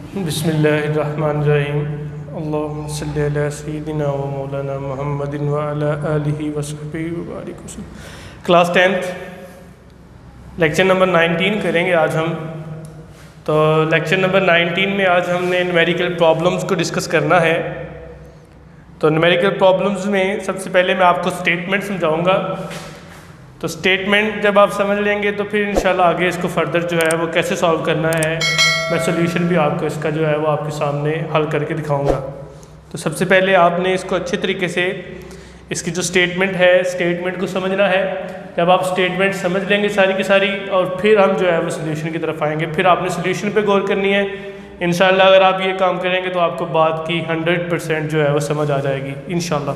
बिस्मिल्लाहिर्रहमानिर्रहीम। अल्लाहुम्मा सल्लि अला सय्यिदिना व मौलाना मुहम्मदिन व अला आलिहि व सहबिहि व बारिक वसल्लम। क्लास 10th लेक्चर नंबर 19 करेंगे आज हम। तो लेक्चर नंबर 19 में आज हमने न्यूमेरिकल प्रॉब्लम्स को डिस्कस करना है। तो न्यूमेरिकल प्रॉब्लम्स में सबसे पहले मैं आपको स्टेटमेंट समझाऊंगा। तो स्टेटमेंट जब आप समझ लेंगे तो फिर इंशाल्लाह आगे इसको फर्दर जो है वो कैसे सॉल्व करना है, मैं सोल्यूशन भी आपको इसका जो है वो आपके सामने हल करके दिखाऊंगा। तो सबसे पहले आपने इसको अच्छे तरीके से इसकी जो स्टेटमेंट है, स्टेटमेंट को समझना है। जब आप स्टेटमेंट समझ लेंगे सारी की सारी, और फिर हम जो है वो सोल्यूशन की तरफ आएंगे। फिर आपने सोल्यूशन पे गौर करनी है। इंशाल्लाह अगर आप ये काम करेंगे तो आपको बात की 100% जो है वो समझ आ जाएगी इंशाल्लाह।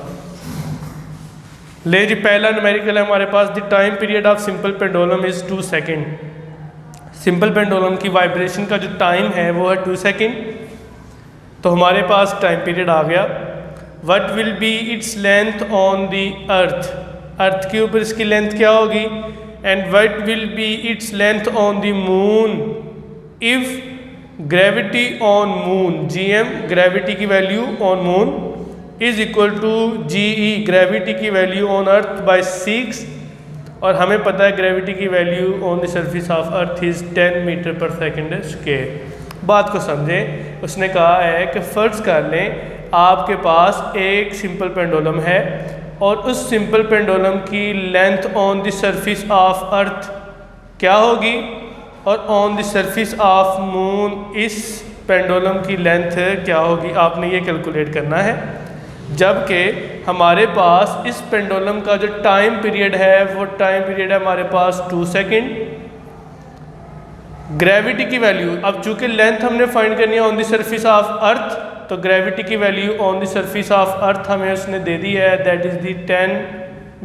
ले जी, पहला न्यूमेरिकल है हमारे पास। The time period of simple pendulum is 2 second. Simple pendulum की वाइब्रेशन का जो टाइम है वो है 2 सेकेंड। तो हमारे पास टाइम पीरियड आ गया। What will be its length on the earth, earth के ऊपर इसकी लेंथ क्या होगी। And what will be its length on the moon if gravity on moon, GM gravity की value on moon is equal to GE gravity की value on earth by 6। और हमें पता है ग्रेविटी की value on the surface of earth is 10 metre per second square. बात को समझें। उसने कहा है कि फ़र्ज़ कर लें आपके पास एक सिंपल पेंडुलम है और उस सिंपल पेंडुलम की length on the surface of अर्थ क्या होगी और on the surface of moon इस पेंडुलम की लेंथ क्या होगी। आपने ये कैलकुलेट करना है। जबकि हमारे पास इस पेंडुलम का जो टाइम पीरियड है वो टाइम पीरियड है हमारे पास 2 सेकेंड। ग्रेविटी की वैल्यू, अब चूंकि लेंथ हमने फाइंड करनी है on the surface of earth, तो ग्रेविटी की value on the surface of earth हमें उसने दे दी है, that is the 10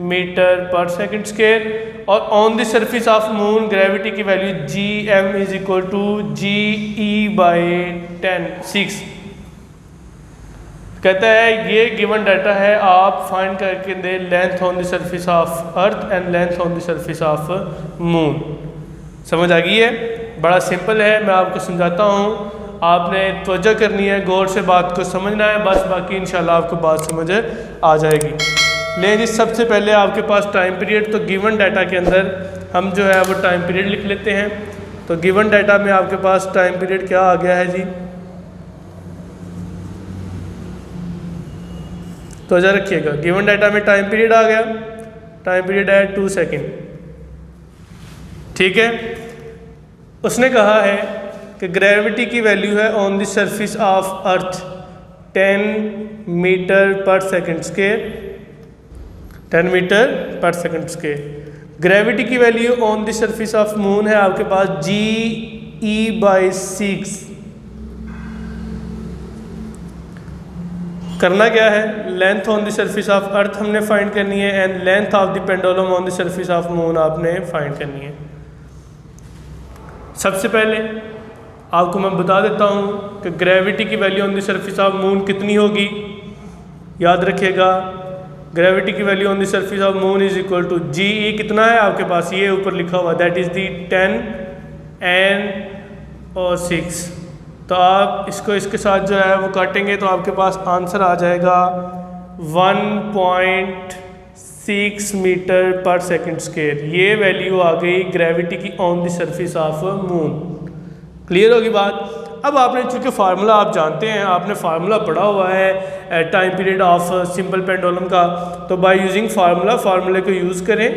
metre per second square. और on the surface of moon gravity की value GM is equal to GE by 6। कहता है ये गिवन डाटा है, आप फाइंड करके दे length on the surface of earth and length on the surface of moon. समझ आ गई है? बड़ा सिंपल है, मैं आपको समझाता हूँ। आपने तवज्जो करनी है, गौर से बात को समझना है बस, बाकी इंशाल्लाह आपको बात समझ आ जाएगी। ले जी, सबसे पहले आपके पास टाइम पीरियड, तो गिवन डाटा के अंदर हम जो है वो टाइम पीरियड लिख लेते हैं। तो गिवन डाटा में आपके पास टाइम पीरियड क्या आ गया है जी, तो जरा रखिएगा। गिवन डाटा में टाइम पीरियड आ गया, टाइम पीरियड है 2 सेकेंड। ठीक है। उसने कहा है कि ग्रेविटी की वैल्यू है on the surface of earth 10 metre per second square, 10 metre per second square. Gravity की value on the surface of moon है आपके पास GE बाई 6। करना क्या है, length on the surface of earth हमने फाइंड करनी है and length of the pendulum on the surface of moon आपने फाइंड करनी है। सबसे पहले आपको मैं बता देता हूँ कि ग्रेविटी की value on the surface of moon कितनी होगी। याद रखिएगा, ग्रेविटी की value on the surface of moon is equal to GE कितना है आपके पास, ये ऊपर लिखा हुआ, दैट इज़ दी 10 और 6। तो आप इसको इसके साथ जो है वो काटेंगे तो आपके पास आंसर आ जाएगा 1.6 मीटर पर सेकेंड स्क्वायर। ये वैल्यू आ गई ग्रेविटी की on the surface of moon. Clear होगी बात। अब आपने चूँकि फार्मूला आप जानते हैं, आपने फार्मूला पढ़ा हुआ है time period of simple pendulum का, तो बाय यूजिंग फार्मूला, फार्मूले को यूज़ करें।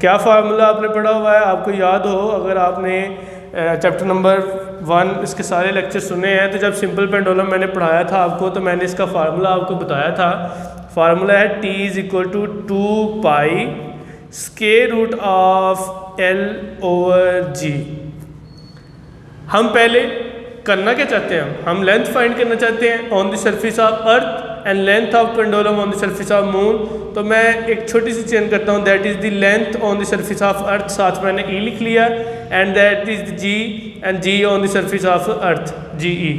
क्या फार्मूला आपने पढ़ा हुआ है, आपको याद हो, अगर आपने चैप्टर नंबर 1 इसके सारे लेक्चर सुने हैं, तो जब सिंपल पेंडुलम मैंने पढ़ाया था आपको, तो मैंने इसका फार्मूला आपको बताया था। फार्मूला है T is equal to 2 pi square root of L over G। हम पहले करना क्या चाहते हैं, हम लेंथ फाइंड करना चाहते हैं on the surface of earth and length of pendulum on the surface of moon. तो मैं एक छोटी सी चेंज करता हूँ, that is the length on the surface of अर्थ, साथ मैंने E लिख लिया, and that is G and G on the surface of earth GE।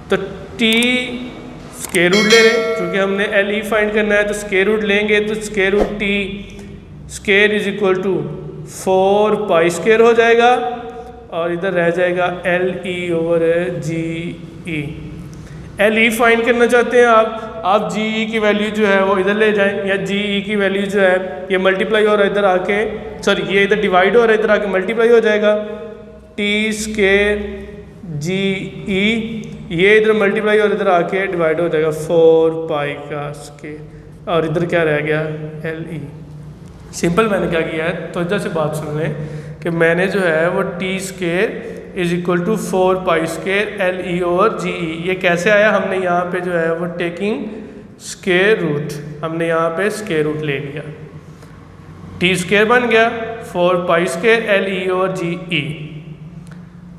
तो T स्क्वायर रूट ले लें, क्योंकि हमने LE फाइंड करना है, तो स्क्वायर रूट लेंगे तो square root T square is equal to 4 pi square हो जाएगा। और इधर रह जाएगा L E over G E. L E find करना चाहते हैं आप जी ई की वैल्यू जो है वो इधर ले जाएं, या जी ई की वैल्यू जो है ये मल्टीप्लाई हो रहा है इधर आके, सॉरी ये इधर डिवाइड हो रहा है इधर आके मल्टीप्लाई हो जाएगा, टी स्केयर जी ई, ये इधर मल्टीप्लाई और इधर आके डिवाइड हो जाएगा 4 पाई का स्केयर, और इधर क्या रह गया एल ई। सिंपल मैंने क्या किया है, तो इधर से बात सुन लें कि मैंने जो है वो T square is equal to 4 pi square L E और जी ई। ये कैसे आया, हमने यहाँ पे जो है वो टेकिंग स्केयर रूट, हमने यहाँ पे स्केयर रूट ले लिया, टी स्केयर बन गया 4 पाई स्केयर एल ई और जी ई।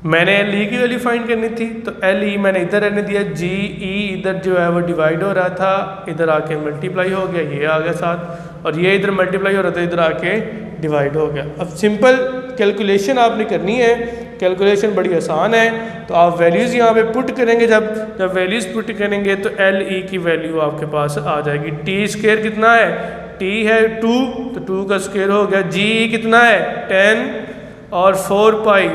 मैंने एल ई की वैल्यू फाइंड करनी थी, तो एल ई मैंने इधर रहने दिया, जी ई इधर जो है वो डिवाइड हो रहा था, इधर आके मल्टीप्लाई हो गया, ये आ गया साथ, और ये इधर मल्टीप्लाई हो रहा था इधर आके डिवाइड हो गया। अब सिंपल कैलकुलेशन आपने करनी है, कैलकुलेशन बड़ी आसान है, तो आप वैल्यूज़ यहाँ पे पुट करेंगे, जब वैल्यूज़ पुट करेंगे तो एल ई की वैल्यू आपके पास आ जाएगी। टी स्केयर कितना है, टी है 2, तो 2 का स्केयर हो गया, जी ई कितना है 10, और 4 पाई,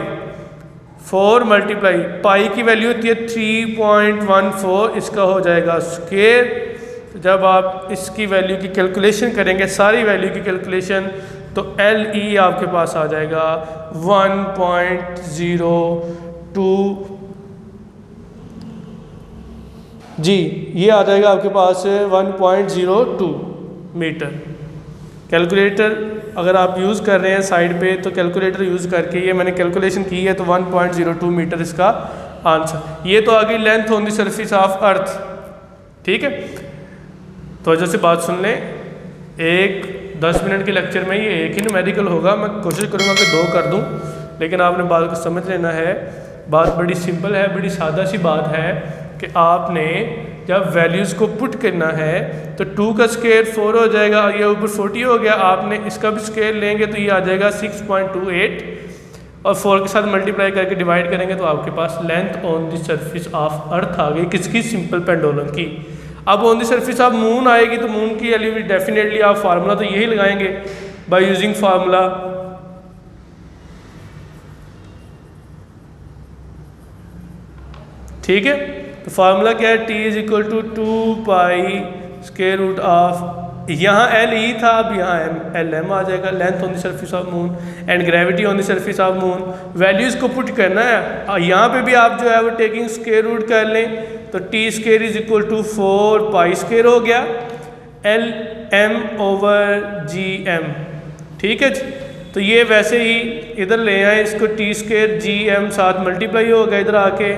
4 मल्टीप्लाई पाई की वैल्यू होती है 3.14, इसका हो जाएगा स्केयर। तो जब आप इसकी वैल्यू की कैलकुलेशन करेंगे, सारी वैल्यू की कैलकुलेशन, तो एल ई आपके पास आ जाएगा 1.02 जी, ये आ जाएगा आपके पास 1.02 मीटर। कैलकुलेटर अगर आप यूज़ कर रहे हैं साइड पे, तो कैलकुलेटर यूज़ करके ये मैंने कैलकुलेशन की है, तो 1.02 मीटर इसका आंसर। ये तो आ गई length on the surface of अर्थ, ठीक है। तो जैसे बात सुन लें, 10 मिनट के लेक्चर में ये एक ही न्यूमेरिकल होगा, मैं कोशिश करूँगा कि 2 कर दूँ, लेकिन आपने बात को समझ लेना है। बात बड़ी सिंपल है, बड़ी सादा सी बात है कि आपने जब वैल्यूज़ को पुट करना है तो 2 का स्केयर 4 हो जाएगा, और ये ऊपर 40 हो गया, आपने इसका भी स्केयर लेंगे तो ये आ जाएगा 6.28, और 4 के साथ मल्टीप्लाई करके डिवाइड करेंगे तो आपके पास length on the surface of earth आ गई, किसकी, सिंपल पेंडुलम की। अब on the surface of moon आएगी, तो मून की वैल्यू डेफिनेटली आप फार्मूला तो यही लगाएंगे बाय यूजिंग फार्मूला, ठीक है। तो फार्मूला क्या है, T is equal to 2 pi square root of, यहाँ एल ई था, अब यहाँ एल एम आ जाएगा, length on the surface of moon and gravity on the surface of moon. Values को पुट करना है, यहाँ पे भी आप जो है वो टेकिंग स्क्वायर रूट कर लें, तो T square is equal to 4 pi square हो गया L M over G M, ठीक है जी। तो ये वैसे ही इधर ले आए इसको, टी स्क्वायर जी एम साथ मल्टीप्लाई हो गया इधर आके,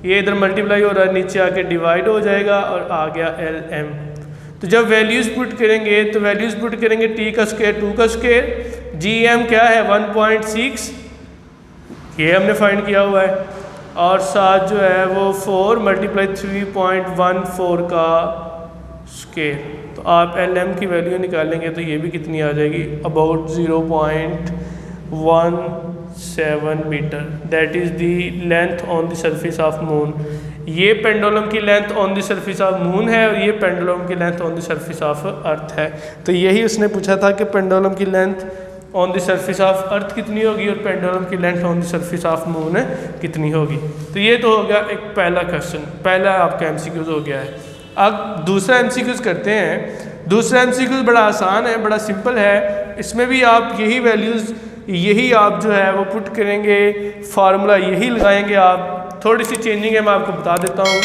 ये इधर मल्टीप्लाई हो रहा है, नीचे आके डिवाइड हो जाएगा, और आ गया एल एम। तो जब वैल्यूज़ पुट करेंगे, तो वैल्यूज़ पुट करेंगे टी का स्क्वायर 2 का स्क्वायर, जी एम क्या है 1.6, ये हमने फाइंड किया हुआ है, और साथ जो है वो 4 मल्टीप्लाई 3.14 का स्क्वायर। तो आप एल एम की वैल्यू निकालेंगे तो ये भी कितनी आ जाएगी, about 0.17 metre, that is the length on the surface of moon. ये पेंडुलम की length on the surface of moon है, और ये पेंडुलम की length on the surface of earth है। तो यही उसने पूछा था कि पेंडुलम की length on the surface of earth कितनी होगी, और पेंडुलम की length on the surface of moon कितनी होगी। तो ये तो हो गया एक पहला क्वेश्चन, पहला आपका एमसीक्यूज हो गया है। अब दूसरा एमसीक्यूज करते हैं। दूसरा एमसीक्यूज बड़ा आसान है, बड़ा सिंपल है, इसमें भी आप यही वैल्यूज़, यही आप जो है वो पुट करेंगे, फार्मूला यही लगाएंगे आप। थोड़ी सी चेंजिंग है, मैं आपको बता देता हूँ।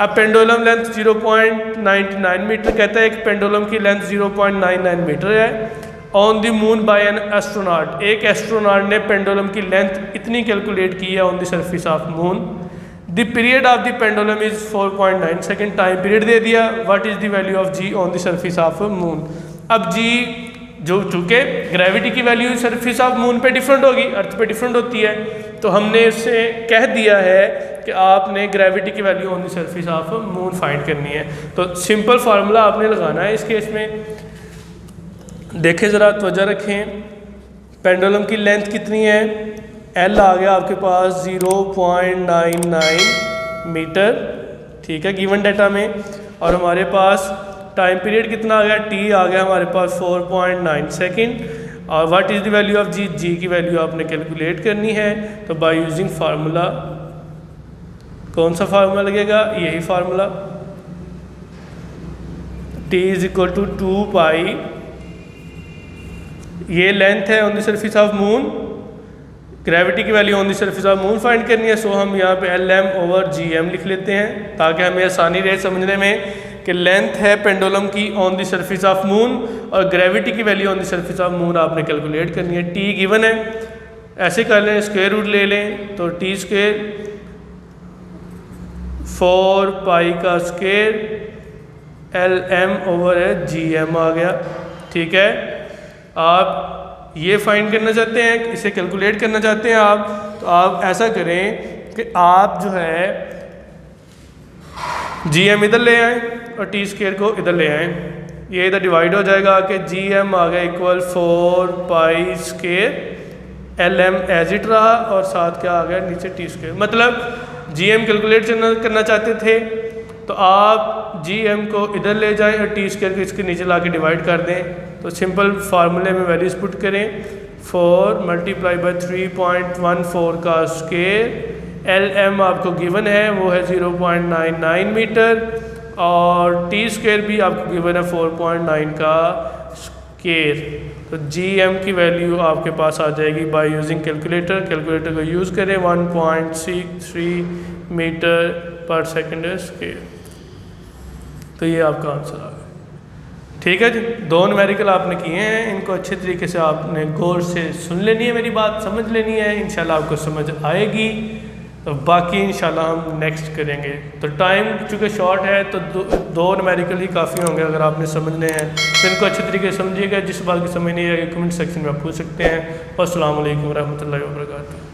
अब पेंडुलम लेंथ 0.99 मीटर कहता है, एक पेंडुलम की लेंथ 0.99 मीटर है on the moon by an astronaut. एक एस्ट्रोनॉट ने पेंडुलम की लेंथ इतनी कैलकुलेट की है on the surface of moon. The period of the pendulum is 4.9 second, time period दे दिया। What is the value of G on the surface of moon. अब G जो चूँकि ग्रेविटी की वैल्यू सरफेस ऑफ मून पे different होगी, earth पे different होती है, तो हमने इससे कह दिया है कि आपने ग्रेविटी की value on the surface of moon find करनी है। तो सिंपल फार्मूला आपने लगाना है इस केस में। देखें ज़रा, तवज्जो रखें, पेंडुलम की लेंथ कितनी है, एल आ गया आपके पास 0.99 मीटर, ठीक है, गिवन डाटा में। और हमारे पास टाइम पीरियड कितना आ गया, टी आ गया हमारे पास 4.9 सेकेंड। और what is the value of g, g की वैल्यू आपने कैलकुलेट करनी है। तो बाय यूजिंग फार्मूला, कौन सा फार्मूला लगेगा, यही formula, t is equal to 2 pi, ये लेंथ है on the surface of moon, gravity की value on the surface of moon find करनी है। सो हम यहाँ पे Lm/Gm लिख लेते हैं ताकि हमें आसानी रहे समझने में कि लेंथ है पेंडुलम की on the surface of moon और ग्रेविटी की value on the surface of moon आपने कैलकुलेट करनी है। t गिवन है, ऐसे कर लें, स्क्वायर रूट ले लें तो t स्क्वायर 4 पाई का स्क्वायर Lm/Gm आ गया। ठीक है, आप ये फाइंड करना चाहते हैं, इसे कैलकुलेट करना चाहते हैं आप, तो आप ऐसा करें कि आप जो है Gm इधर ले आएँ और t स्क्वायर को इधर ले आएँ, ये इधर डिवाइड हो जाएगा कि Gm आ गया equal 4 pi square Lm as it रहा और साथ क्या आ गया नीचे t स्क्वायर। मतलब Gm कैलकुलेट करना चाहते थे तो आप Gm को इधर ले जाएं और t स्क्वायर को इसके नीचे ला के डिवाइड कर दें। तो सिंपल फार्मूले में वैल्यूज पुट करें, 4 मल्टीप्लाई बाई 3.14 का स्क्वायर, Lm आपको गिवन है वो है 0.99 मीटर और t स्क्वायर भी आपको गिवन है 4.9 का स्क्वायर। तो Gm की वैल्यू आपके पास आ जाएगी बाय यूजिंग कैलकुलेटर, कैलकुलेटर को यूज़ करें 1.63 मीटर पर सेकेंड स्क्वायर। तो ये आपका आंसर आ गया। ठीक है जी, 2 न्यूमेरिकल आपने किए हैं, इनको अच्छे तरीके से आपने गौर से सुन लेनी है, मेरी बात समझ लेनी है, इंशाल्लाह आपको समझ आएगी। तो बाकी इंशाल्लाह हम नेक्स्ट करेंगे। तो टाइम चूँकि शॉर्ट है तो 2 न्यूमेरिकल ही काफ़ी होंगे अगर आपने समझने हैं, तो इनको अच्छे तरीके से समझिएगा। जिस बात की समझ नहीं आएगी कमेंट सेक्शन में आप पूछ सकते हैं। अस्सलाम वालेकुम रहमतुल्लाहि व बरकातुहू।